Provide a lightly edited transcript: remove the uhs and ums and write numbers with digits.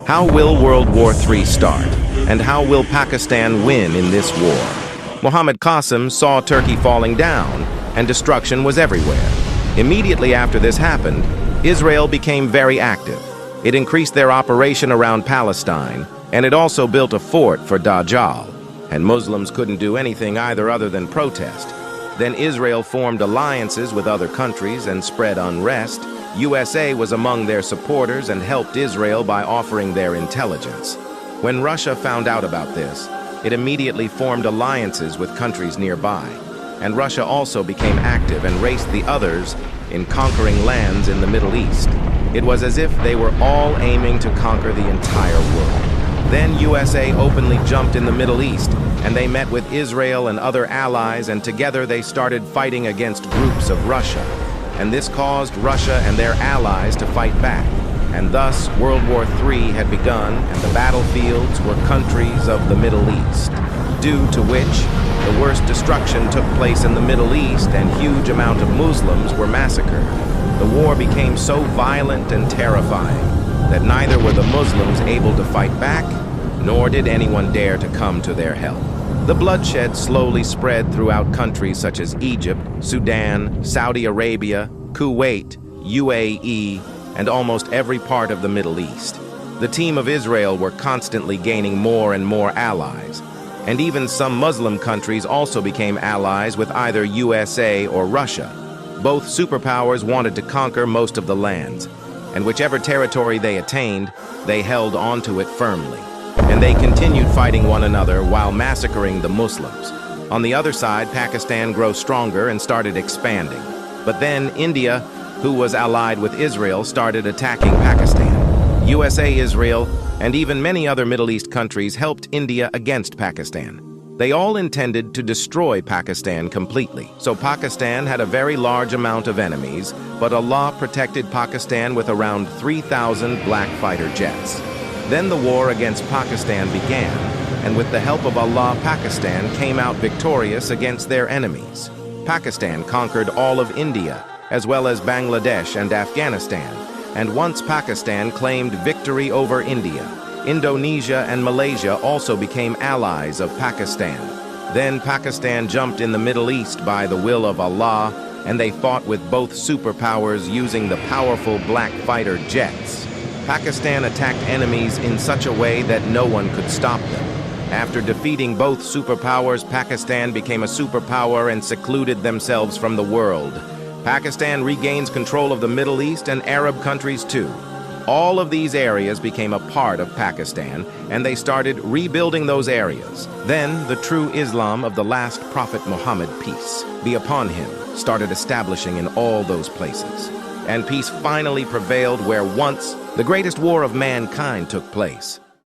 How will World War III start? And how will Pakistan win in this war? Mohammed Qasim saw Turkey falling down, and destruction was everywhere. Immediately after this happened, Israel became very active. It increased their operation around Palestine, and it also built a fort for Dajjal. And Muslims couldn't do anything either other than protest. Then Israel formed alliances with other countries and spread unrest. USA was among their supporters and helped Israel by offering their intelligence. When Russia found out about this, it immediately formed alliances with countries nearby. And Russia also became active and raced the others in conquering lands in the Middle East. It was as if they were all aiming to conquer the entire world. Then USA openly jumped in the Middle East, and they met with Israel and other allies, and together they started fighting against groups of Russia. And this caused Russia and their allies to fight back. And thus, World War III had begun, and the battlefields were countries of the Middle East, due to which the worst destruction took place in the Middle East, and huge amount of Muslims were massacred. The war became so violent and terrifying that neither were the Muslims able to fight back, nor did anyone dare to come to their help. The bloodshed slowly spread throughout countries such as Egypt, Sudan, Saudi Arabia, Kuwait, UAE, and almost every part of the Middle East. The team of Israel were constantly gaining more and more allies, and even some Muslim countries also became allies with either USA or Russia. Both superpowers wanted to conquer most of the lands, and whichever territory they attained, they held onto it firmly. And they continued fighting one another while massacring the Muslims. On the other side, Pakistan grew stronger and started expanding. But then India, who was allied with Israel, started attacking Pakistan. USA, Israel, and even many other Middle East countries helped India against Pakistan. They all intended to destroy Pakistan completely. So Pakistan had a very large amount of enemies, but Allah protected Pakistan with around 3,000 black fighter jets. Then the war against Pakistan began, and with the help of Allah, Pakistan came out victorious against their enemies. Pakistan conquered all of India, as well as Bangladesh and Afghanistan. And once Pakistan claimed victory over India, Indonesia and Malaysia also became allies of Pakistan. Then Pakistan jumped in the Middle East by the will of Allah, and they fought with both superpowers using the powerful black fighter jets. Pakistan attacked enemies in such a way that no one could stop them. After defeating both superpowers, Pakistan became a superpower and secluded themselves from the world. Pakistan regains control of the Middle East and Arab countries too. All of these areas became a part of Pakistan, and they started rebuilding those areas. Then the true Islam of the last Prophet Muhammad, peace be upon him, started establishing in all those places. And peace finally prevailed where once the greatest war of mankind took place.